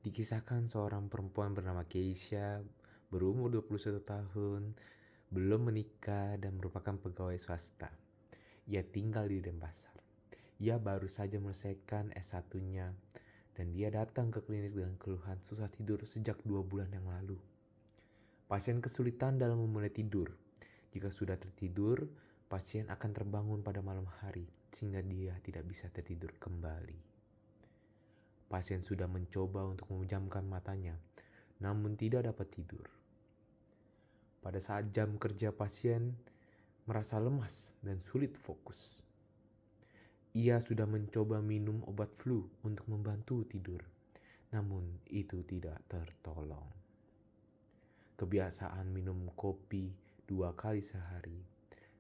Dikisahkan seorang perempuan bernama Keisha, berumur 21 tahun, belum menikah dan merupakan pegawai swasta. Ia tinggal di Denpasar. Ia baru saja menyelesaikan S1-nya dan dia datang ke klinik dengan keluhan susah tidur sejak 2 bulan yang lalu. Pasien kesulitan dalam memulai tidur. Jika sudah tertidur, pasien akan terbangun pada malam hari sehingga dia tidak bisa tertidur kembali. Pasien sudah mencoba untuk memejamkan matanya, namun tidak dapat tidur. Pada saat jam kerja pasien merasa lemas dan sulit fokus. Ia sudah mencoba minum obat flu untuk membantu tidur, namun itu tidak tertolong. Kebiasaan minum kopi 2 kali sehari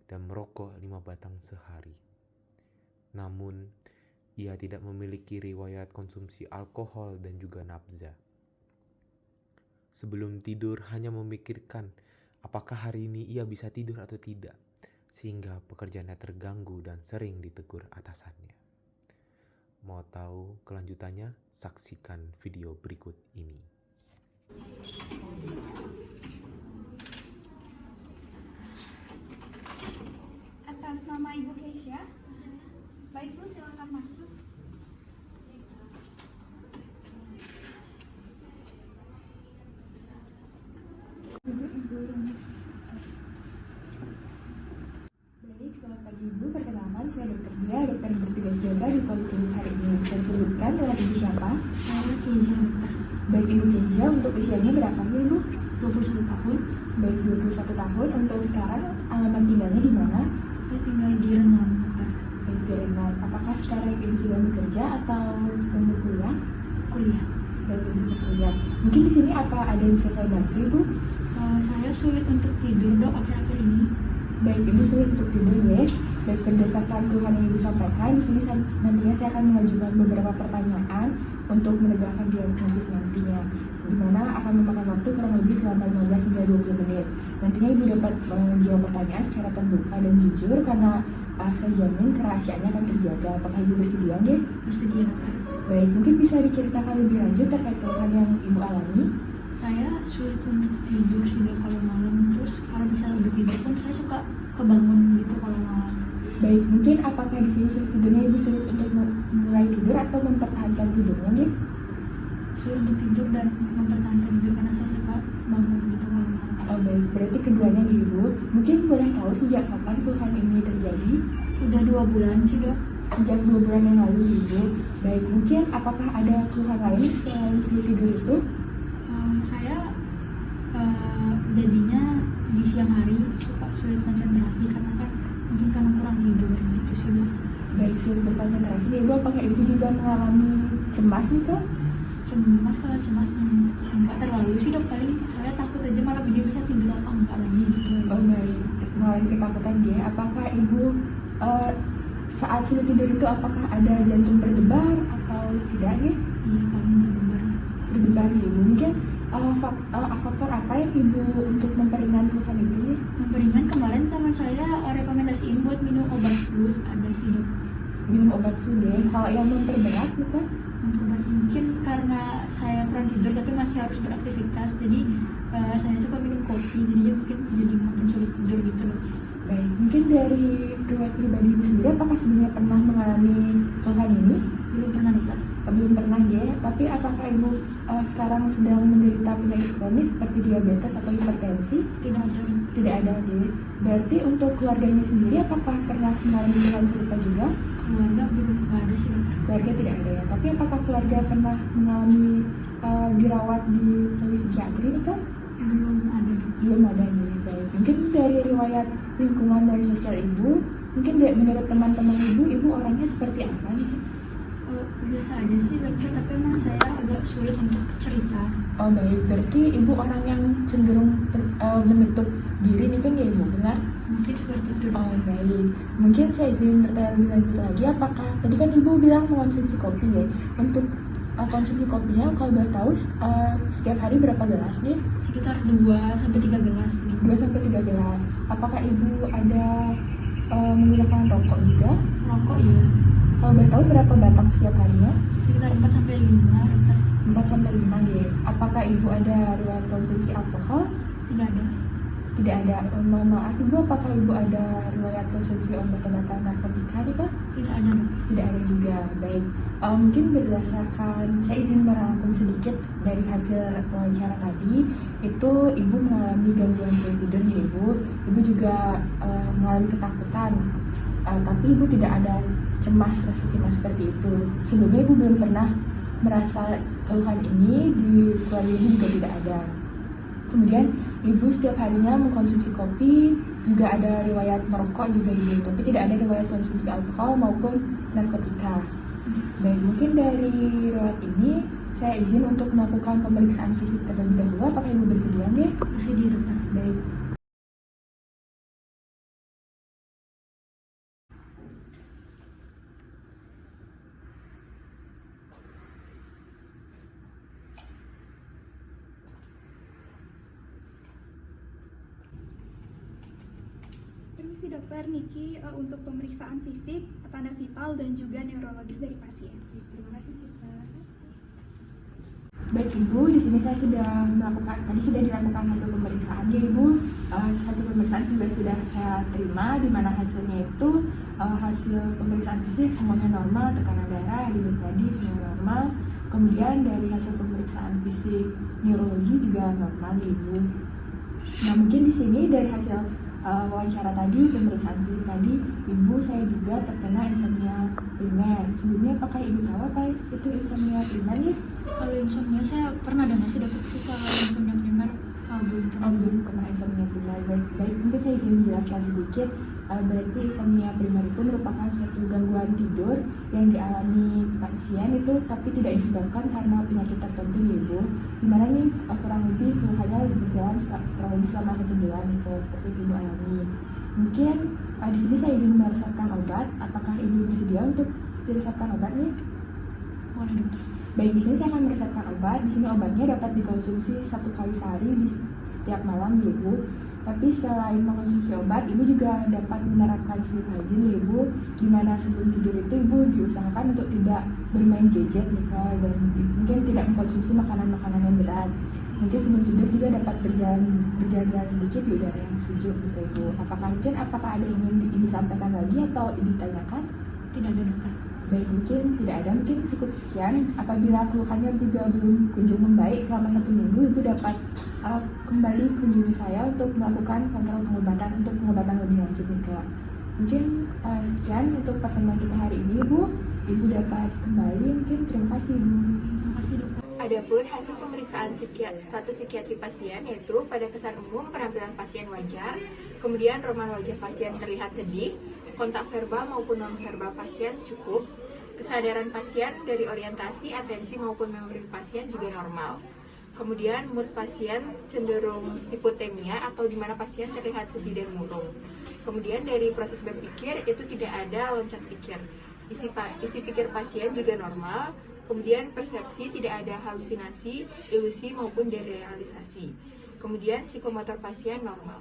dan merokok 5 batang sehari. Namun, ia tidak memiliki riwayat konsumsi alkohol dan juga nafza. Sebelum tidur hanya memikirkan apakah hari ini ia bisa tidur atau tidak, sehingga pekerjaannya terganggu dan sering ditegur atasannya. Mau tahu kelanjutannya? Saksikan video berikut ini. Atas nama Ibu Keisha, baik Bu, silakan masuk. Baik, selamat pagi Ibu. Perkenalkan, saya Dr. Dia, dokter yang bertugas jaga di Poliklinik hari ini. Saya sebutkan dengan Ibu siapa? Saya Keisha, dokter. Baik Ibu Keisha, untuk usianya berapa nih Ibu? 21 tahun. Baik, 21 tahun. Untuk sekarang, alamat tinggalnya di mana? Saya tinggal di Renon, dokter. Baik, di Renat. Apakah sekarang Ibu sedang bekerja atau sedang berkuliah? Kuliah. Baik, Ibu berkuliah. Mungkin di sini apa ada yang bisa saya bantu Ibu? Saya sulit untuk tidur, dok, akhir-akhir ini. Baik, Ibu sulit untuk tidur ya. Baik, berdasarkan keluhan yang Ibu sampaikan, di sini nantinya saya akan mengajukan beberapa pertanyaan untuk menegakkan diagnosis nantinya, di mana akan memakan waktu kurang lebih selama 15 hingga 20 menit. Nantinya Ibu dapat menjawab pertanyaan secara terbuka dan jujur karena saya jamin kerahasiaannya akan terjaga. Apakah Ibu bersedia nggih? Bersedia, dokter. Baik, mungkin bisa diceritakan lebih lanjut terkait keluhan yang Ibu alami? Saya sulit untuk tidur sih, dok, kalau malam. Terus kalau bisa lebih tidur pun saya suka kebangun gitu kalau malam. Baik, mungkin apakah di sini sulit tidurnya Ibu sulit untuk mulai tidur atau mempertahankan tidurnya nggih? Sulit untuk tidur dan mempertahankan tidur karena saya suka bangun gitu kalau malam. Oh baik, berarti keduanya nih Ibu. Mungkin boleh tahu sejak kapan keluhan ini terjadi? Udah 2 bulan sih, dok. Sejak 2 bulan yang lalu Ibu. Baik, mungkin apakah ada keluhan lain selain sulit tidur itu? Saya jadinya di siang hari suka sulit konsentrasi karena kan mungkin karena kurang tidur gitu sih, dok. Baik, sulit berkonsentrasi nih Ibu. Apakah Ibu juga mengalami cemas itu? Cemas, kalau cemas enggak terlalu sih, dok. Paling saya takut aja malah bikin bisa tidur apa enggak lagi gitu. Oh baik, mengalami ketakutan dia. Apakah Ibu saat sulit tidur itu apakah ada jantung berdebar atau tidak nih? Iya, paling berdebar. Berdebar nih Ibu. Mungkin faktor apa yang Ibu untuk memperingan keluhan itu nih? Memperingan, kemarin teman saya rekomendasiin buat minum obat flu, ada sih, dok. Minum obat flu deh. Kalau yang memperberat gitu? Obat mungkin karena saya kurang tidur tapi masih harus beraktivitas, jadi saya suka minum kopi, jadinya mungkin jadi makin sulit tidur gitu, dok. Baik, mungkin dari riwayat pribadi Ibu sendiri apakah sebelumnya pernah mengalami keluhan ini? Belum pernah, dokter. Belum pernah ya, tapi apakah Ibu sekarang sedang menderita penyakit kronis seperti diabetes atau hipertensi? Tidak ada, dok. Tidak ada deh. Berarti untuk keluarganya sendiri apakah pernah mengalami keluhan serupa juga? Keluarga belum, nggak ada sih, dokter. Keluarga tidak ada ya, tapi apakah keluarga pernah mengalami dirawat di klinik psikiatri nih kan? Belum ada, dok. Belum ada nih. Baik, mungkin dari riwayat lingkungan dari sosial Ibu, mungkin menurut teman-teman Ibu orangnya seperti apa nih? Biasa aja sih, dokter, tapi emang saya agak sulit untuk cerita. Oh baik, berarti Ibu orang yang cenderung menutup diri nih kan ya Ibu, benar? Mungkin seperti itu. Oh baik, mungkin saya izin bertanya lebih lanjut lagi, apakah tadi kan Ibu bilang mengonsumsi kopi ya? Untuk konsumsi kopinya kalau boleh tahu setiap hari berapa gelas nih? Sekitar 2-3 gelas gitu. 2-3 gelas. Apakah Ibu ada menggunakan rokok juga? Rokok ya, Kalau boleh tahu berapa batang setiap harinya? sekitar 4-5, dokter. 4-5 ya. Apakah ibu ada riwayat konsumsi alkohol? Tidak ada. Tidak ada. Mohon maaf ibu, apakah ibu ada riwayat konsumsi obat-obatan narkotika nih kak? Tidak ada, dokter. Tidak ada juga. Baik. Mungkin berdasarkan, saya izin merangkum sedikit dari hasil wawancara tadi, itu ibu mengalami gangguan sulit tidur ya ibu. Ibu juga mengalami ketakutan. Tapi ibu tidak ada rasa cemas seperti itu. Sebelumnya ibu belum pernah merasa keluhan ini, di keluarga ibu juga tidak ada. Kemudian ibu setiap harinya mengkonsumsi kopi, juga ada riwayat merokok juga ibu, tapi tidak ada riwayat konsumsi alkohol maupun narkotika. Baik, mungkin dari riwayat ini saya izin untuk melakukan pemeriksaan fisik terlebih dahulu. Apakah ibu bersedia nggih? Bersedia, dokter. Baik. Permisi dokter, Niki untuk pemeriksaan fisik, tanda vital dan juga neurologis dari pasien. Terima kasih, Sister. Baik ibu, di sini saya sudah dilakukan hasil pemeriksaan ya ibu. Hasil pemeriksaan juga sudah saya terima, di mana hasilnya itu hasil pemeriksaan fisik semuanya normal, tekanan darah, denyut nadi semua normal. Kemudian dari hasil pemeriksaan fisik neurologi juga normal ya ibu. Nah mungkin di sini dari hasil wawancara tadi, pemeriksaan fisik tadi, ibu saya juga terkena insomnia primer. Sebelumnya apakah ibu tahu apa itu insomnia primer ya? Kalau insomnia saya pernah dengar sih, dokter, sih kalau insomnia primer Belum pernah insomnia primer. Baik, mungkin saya izin menjelaskan sedikit. Berarti insomnia primer itu merupakan suatu gangguan tidur yang dialami pasien itu, tapi tidak disebabkan karena penyakit tertentu ya ibu. Dimana nih kurang lebih keluhannya berjalan kurang lebih selama 1 bulan itu, seperti ibu alami. Mungkin di sini saya izin meresepkan obat. Apakah ibu bersedia untuk diresepkan obat nih? Boleh, dokter. Baik, di sini saya akan meresepkan obat. Di sini obatnya dapat dikonsumsi 1 kali sehari di setiap malam ya ibu. Tapi selain mengonsumsi obat, ibu juga dapat menerapkan sleep hygiene ya ibu. Dimana sebelum tidur itu ibu diusahakan untuk tidak bermain gadget nih kak, dan mungkin tidak mengkonsumsi makanan-makanan yang berat. Mungkin sebelum tidur juga dapat berjalan-jalan sedikit di udara yang sejuk gitu ibu. Apakah ada yang ingin ibu sampaikan lagi atau ditanyakan? Tidak ada, dokter. Baik, mungkin tidak ada, mungkin cukup sekian. Apabila keluhannya juga belum kunjung membaik selama 1 minggu, ibu dapat kembali kunjungi saya untuk melakukan kontrol pengobatan untuk pengobatan lebih lanjut nih kak. Mungkin sekian untuk pertemuan kita hari ini ibu. Ibu dapat kembali, mungkin terima kasih ibu. Terima kasih, dokter. Adapun hasil pemeriksaan status psikiatri pasien yaitu pada kesan umum penampilan pasien wajar, kemudian roman wajah pasien terlihat sedih, kontak verbal maupun non-verbal pasien cukup, kesadaran pasien dari orientasi, atensi maupun memori pasien juga normal. Kemudian mood pasien cenderung hipotemia atau di mana pasien terlihat sedih dan murung. Kemudian dari proses berpikir itu tidak ada loncat pikir. Isi pikir pasien juga normal. Kemudian persepsi tidak ada halusinasi, ilusi maupun derealisasi. Kemudian psikomotor pasien normal.